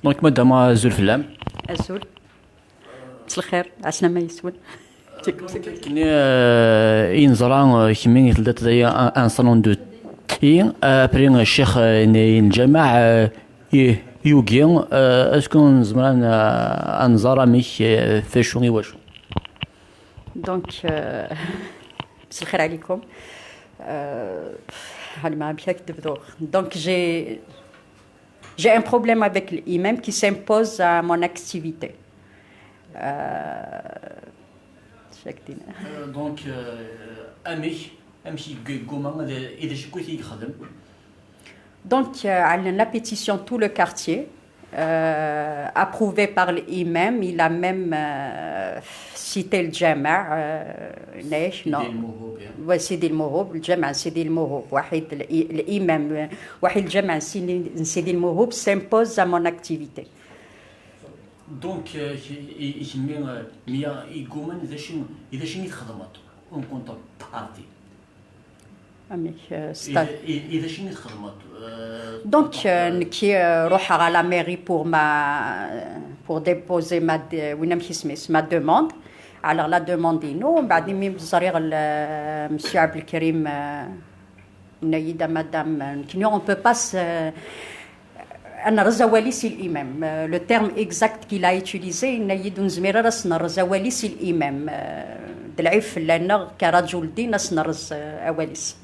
دونك مادام زول الزول مساء الخير عشنا ما يسول كني إنزرا كمين ثلاثة دقايق ان صالون دو تي ابري الشيخ الجامع يوغي اسكو زمان انزرا ميك فاشوني واشو دونك مساء الخير عليكم هاني ما بيك تبدو دونك j'ai un problème avec l'imam qui s'impose à mon activité. دونك امشي قوما اذا شكون يخدم Donc, la pétition, tout le quartier, approuvé par l'imam, il a même cité le Jama', Sidi el-Mouhoub, le Jama' Sidi el-Mouhoub, l'imam, le Jama' Sidi el-Mouhoub s'impose à mon activité. دونك يسمي ميا يقومن اذا شنو يخدمات اون كونتر بارتي اذا شنو يخدمات donc qui روح à la mairie pour déposer ma demande alors la demande non بعد مي بزرير monsieur Abdelkarim Naïda madame on peut pas أنا رزوالي سي الإمام le terme exact qu'il a utilisé نيدون زميرة رسنا رزوالي سي الإمام دلعيف لنا كرجل دين رسنا رز أواليس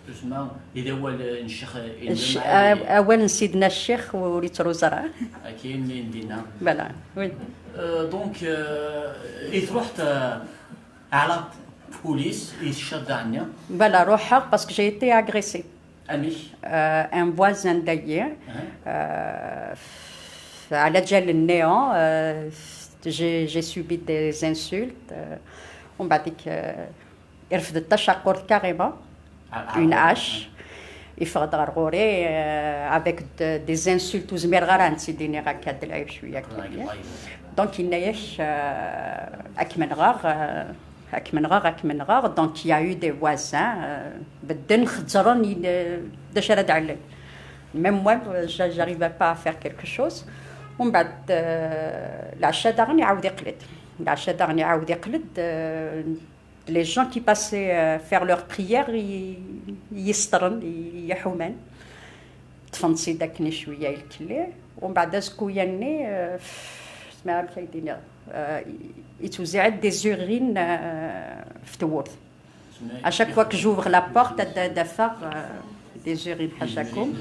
تسمى إذا أول الشيخ أول سيدنا الشيخ وريت روزرا أكيد من دينا بلا وي دونك إذا رحت على بوليس يشد عني بلا روحها باسكو جي إتي أغريسي un voisin d'ailleurs à la gel néant j'ai subi des insultes on m'a dit que يرفض التشقر carrément une hache يفرض غرغوري avec des insultes وزمير غران سيديني غاك هاد العيب شويه donc il نيش أكمن غار donc il y a eu des voisins بدن خزروني داش رد عليه même moi j'arrivais pas à faire quelque chose ومن بعد العشاء داغني عاود يقلد les gens qui passaient faire leur prière يسترن يحومن تفنسي داكني شويه الكلي ومن بعد اسكو ياني اسمها كيدينا يتوزع des urines في تورث à chaque fois que j'ouvre la porte d'affaire des urines حاجاكم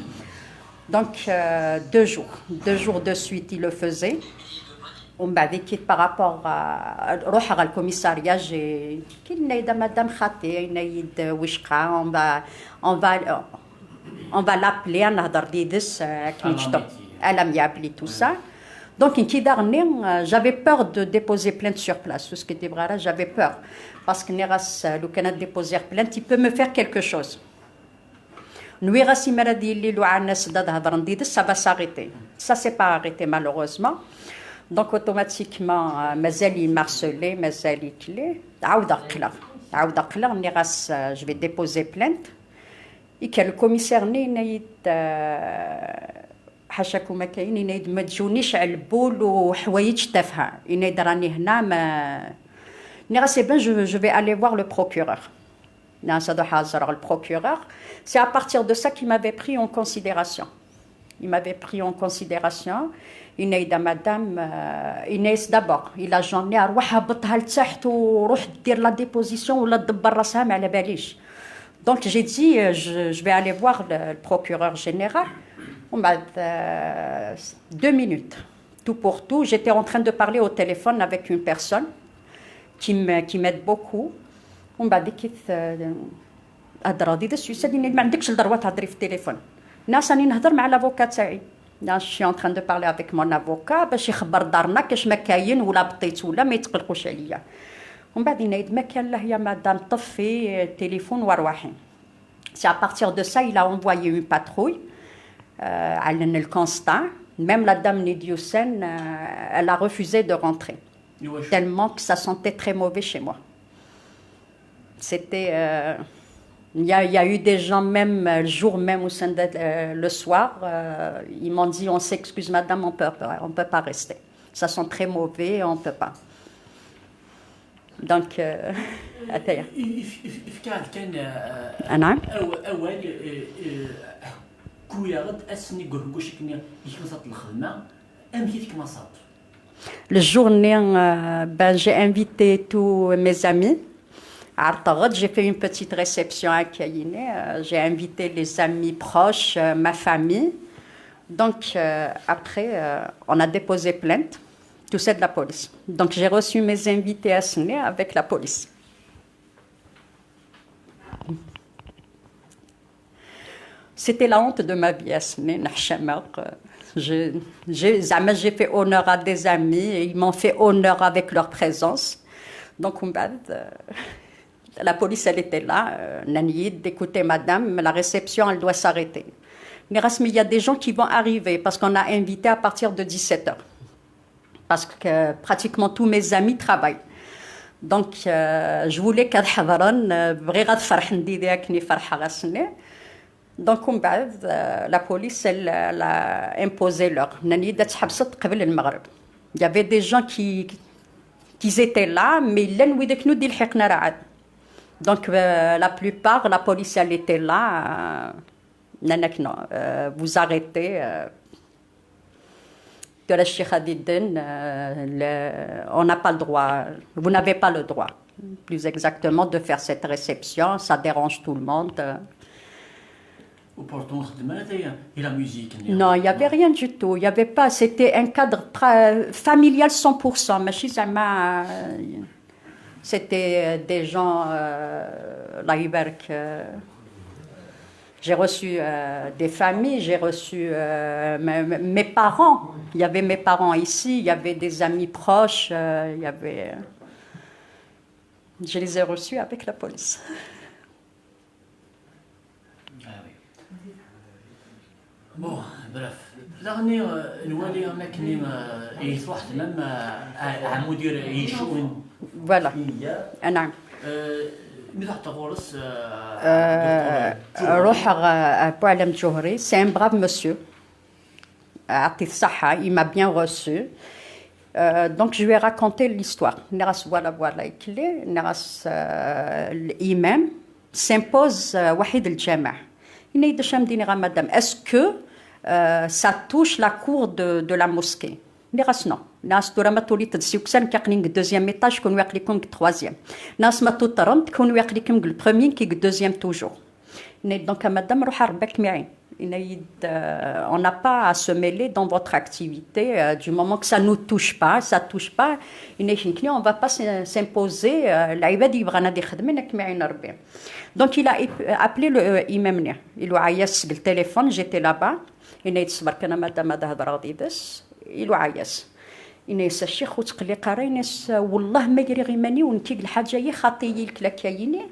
donc 2 jours de suite il le faisait ومن بعد كي par rapport روح على الكوميساريا جي كي نايده مدام خاطي نايد وشقه on va l'appeler نهضر ديدس كنيشتو amiable tout ça. Donc, j'avais peur de déposer plainte sur place. Tout ce qui était vrai, j'avais peur. Parce que le Canada déposer plainte, il peut me faire quelque chose. Ça va s'arrêter. Ça ne s'est pas arrêté malheureusement. Donc, automatiquement, il marcelé, il clé. Je vais déposer plainte. Et que le commissaire حاشاكم كاين ينايد ما تجونيش على البول وحوايج تافهه ينايد راني هنا ما ني سي بان جو في aller voir le procureur ناس هذا حاضر le procureur c'est à partir de ça qu'il m'avait pris en considération ينايد مدام إنيس دابور إلا جوني روح هبطها لتحت وروح دير لا ديبوزيسيون ولا تدبر راسها ما على باليش donc j'ai dit je vais aller voir le procureur général. 2 minutes, tout pour tout. J'étais en train de parler au téléphone avec une personne qui m'aide beaucoup. ومن بعد كيف هضرادي داس يسالني ما عندكش الدروه تهضري في التليفون ناس راني نهضر مع لافوكا تاعي ناس شي اون تران دو بارلي افيك مون افوكا باش يخبر دارنا كاش ما كاين ولا بطيت ولا ما يتقلقوش عليا ومن بعد ينايد ما كان له يا مدام طفي التليفون وروحي سي à partir de ça il a envoyé une patrouille على الكونستا même la dame Nidioussen elle a refusé de rentrer tellement que ça sentait très mauvais chez moi c'était Il y a eu des gens même le jour même au sein le soir, ils m'ont dit on s'excuse madame, on peut pas rester. Ça sent très mauvais, on peut pas. Donc أتايا. كان نعم. أول كويا غد أسني قرقوش كني يخلصت الخدمة أم كيفك ما صار. Le journée, j'ai invité tous mes amis. À Artagot, j'ai fait une petite réception à Kayine. J'ai invité les amis proches, ma famille. Donc, après, on a déposé plainte. Tout ça de la police. Donc, j'ai reçu mes invités à Sné avec la police. C'était la honte de ma vie à Sné, j'ai fait honneur à des amis et ils m'ont fait honneur avec leur présence. Donc, la police, elle était là. Nanid, écoutez, madame, la réception, elle doit s'arrêter. Mais il y a des gens qui vont arriver parce qu'on a invité à partir de 17h. Parce que pratiquement tous mes amis travaillent. Donc, je voulais qu'elle donc, la police, elle a imposé l'heure. Il y avait des gens qui étaient là, mais donc, la plupart, la police, elle était là. Vous arrêtez. On n'a pas le droit, vous n'avez pas le droit, plus exactement, de faire cette réception. Ça dérange tout le monde. Et la musique? Non, il n'y avait rien du tout. Il y avait pas. C'était un cadre familial 100%. C'était des gens. J'ai reçu des familles, j'ai reçu mes parents. Il y avait mes parents ici, il y avait des amis proches. Je les ai reçus avec la police. Bon, bref. L'année, nous allons même à مدير يشؤون. Voilà. نعم. Poualem Djohri, c'est un brave monsieur. Il m'a bien reçu. Donc je lui ai raconté l'histoire. L'imam s'impose Wahid el-Jama'. Madame, est-ce que ça touche la cour de la mosquée? Non. Nas durama toli tadsiuksan kaqning deuxième étage qu'on yaqlikum troisième. Nas matotaram qu'on yaqlikum le premier qui deuxième toujours. Donc madame roharbek mi'in. On n'a pas à se mêler dans votre activité du moment que ça nous touche pas, on ne va pas s'imposer l'ibad يبغانا دي خدمه معين ربي. Donc il a appelé le imam. Il lui a يس بالتليفون, j'étais là-bas. Il a dit سبركنا madame هذا هضره غادي يدس. Il lui a يس. إنس الشيخ وتقلي قرينس والله ما يري غيماني ونتي الحاجة هي خاطي الكلا كايني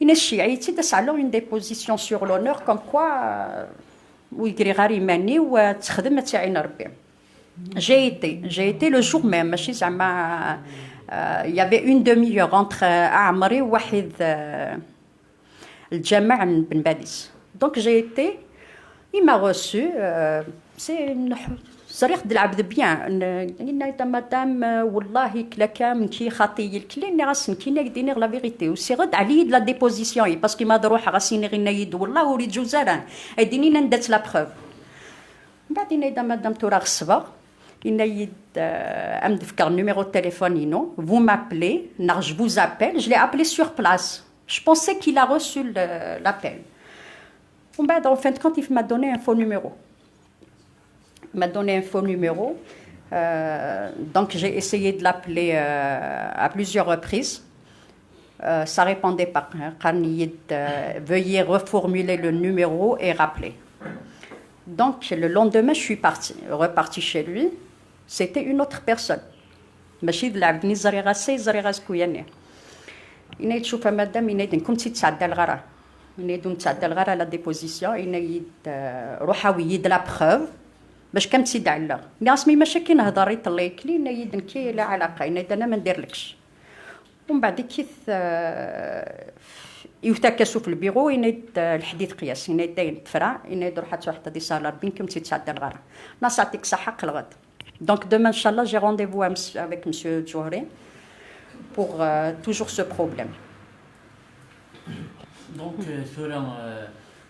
إنس الشيعيتي داس على une déposition sur l'honneur comme quoi ويقري غير يماني وتخدم تاعين ربي. J'ai été le jour même ماشي زعما il y avait une demi-heure entre عمري وواحد الجامع بن باديس. Donc j'ai été, il m'a reçu, c'est صريح العبد بيان إن مدام والله كلا كامل كي خاطي الكلين غاسن كي نقديني لا فيغيتي وسي غد علي لا ديبوزيسيون باسكو ما دروح غاسيني غير نايد والله وريد جوزاران اديني ندات لا بروف بعدين اذا مدام تورا غصبه ينايد ام دفكر نيميرو تليفون ينو vous m'appelez je vous appelle, je l'ai appelé sur place. Je pensais qu'il a reçu l'appel. En fin de compte, il m'a donné un faux numéro. Il m'a donné un faux numéro. Donc j'ai essayé de l'appeler à plusieurs reprises. Ça répondait pas. Veuillez reformuler le numéro et rappeler. Donc le lendemain, je suis repartie chez lui. C'était une autre personne. ماشي لعبني زري غاسي زري غاسكو ياني. إني تشوف مدام إني كنتي تسعد الغرا. إني دون تسعد الغرا لا ديبوزيسيون إني روحا ويد لا بروف. باش كم تسيد على ناسمي ماشي كي نهضر يطلع لي نايد نكي لا علاقه نايد انا ما نديرلكش ومن بعد كيف يتكسوا في البيرو ينيد الحديد قياس ينيد داين تفرع ينيد روح حتى دي سالار بينكم تتعدى الغرة ناس عطيك صحة الغد دونك دوما ان شاء الله جي رونديفو avec monsieur Djouhri pour toujours ce problème. دونك ثورة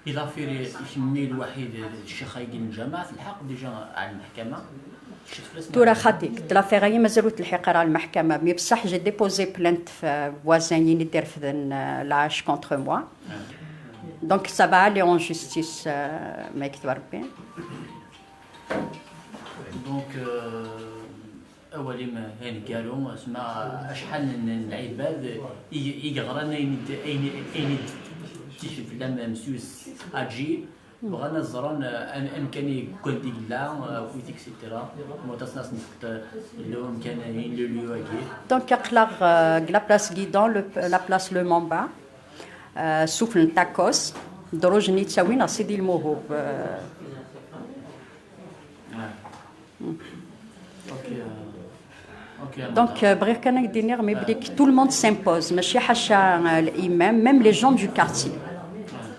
إذا في يسمي الوحيد الشيخ هايدي الجامعة في الحق ديجا على المحكمة تورا خاطيك تلافيغ هي مازالو تلحق راه المحكمة مي بصح جي ديبوزي بلانت في فوازان يدير في لاش كونتر موا دونك سا با لي اون جوستيس ما يكتب ربي دونك اولي ما هاني قالوا اسمع اشحال من العباد يقرا اين تيشف لما مسيوس اجي بغانا الزران امكاني كنت لا ويت اكسيتيرا موتصناس نفط لو امكان لو ليو اكي دونك يقلق لا بلاص غيدون لا بلاص لو مونبا سوفل تاكوس دروجني تساوينا سيدي الموهوب Donc, mais tout le monde s'impose. Même les gens du quartier,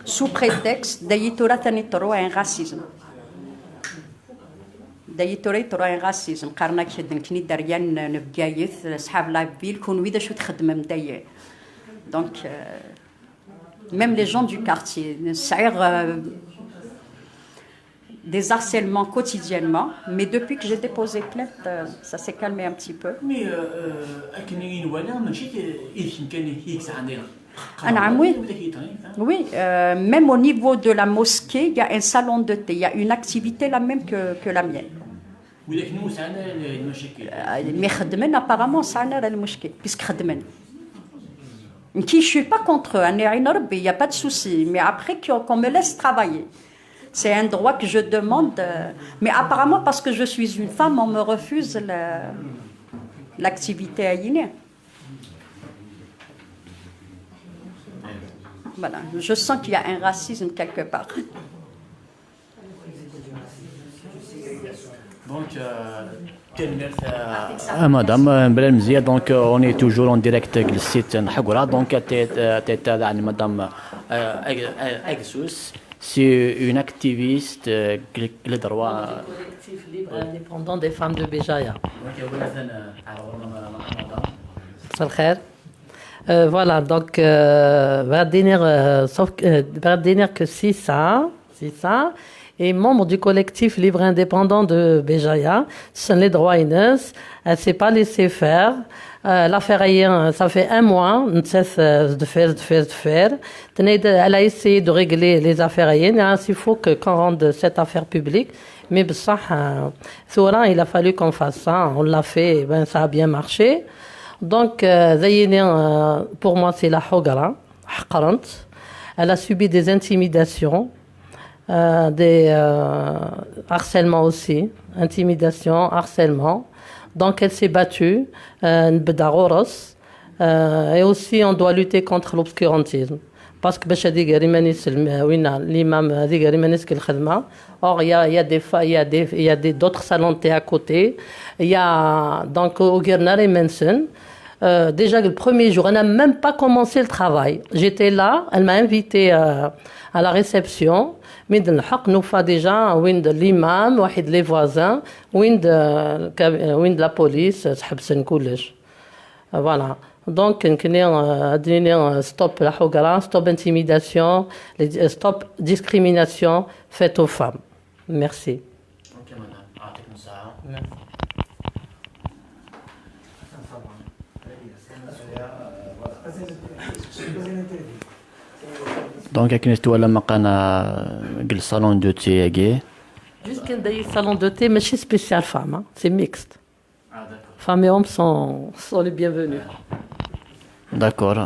sous prétexte d'ayitoura tanitoro un racisme. D'ayitoura toro un racisme. Karnak kni darian nebgaïth, s'hab la ville, qu'on vide chut khadmem d'ailleurs. Donc, même les gens du quartier, des harcèlements quotidiennement, mais depuis que j'ai déposé plainte, ça s'est calmé un petit peu. Mais oui, même au niveau de la mosquée, il y a un salon de thé, il y a une activité la même que la mienne. Mais khadmen apparemment ça a le mouchki, puisque khadmen. Qui je suis pas contre eux, il n'y a pas de souci, mais après qu'on me laisse travailler. C'est un droit que je demande, mais apparemment parce que je suis une femme, on me refuse l'activité à Guinée. Voilà, je sens qu'il y a un racisme quelque part. Donc, Madame Belemzia, donc on est toujours en direct le site Nhagoura, donc Madame Exus. C'est une activiste les droits. Collectif libre indépendant des femmes de Béjaïa. Voilà, donc Bardiner que c'est ça, et membre du collectif libre indépendant de Béjaïa, ce sont les droits inès, elle ne s'est pas laissée faire. L'affaire hier, ça fait un mois, on cesse de faire. Elle a essayé de régler les affaires hier, il faut qu'on rende cette affaire publique. Mais il a fallu qu'on fasse ça, on l'a fait, ben, ça a bien marché. Donc, pour moi, c'est la Hogara, elle a subi des intimidations, des harcèlements aussi, intimidation, harcèlement. Donc elle s'est battue, et aussi on doit lutter contre l'obscurantisme. Parce que l'imam or il y a d'autres salons de thé à côté. Il y a donc au Guernar et Mensen. Déjà le premier jour, elle n'a même pas commencé le travail. J'étais là, elle m'a invité à la réception. Mais nous fait déjà l'imam, les voisins, la police, voilà. Donc, stop la hogara, stop intimidation, stop discrimination faite aux femmes. Merci. Ok, madame. Donc, il y a un salon de thé. Jusqu'à un salon de thé, mais c'est spécial femme, hein? C'est mixte. Ah, d'accord. Femmes et hommes sont les bienvenus. D'accord.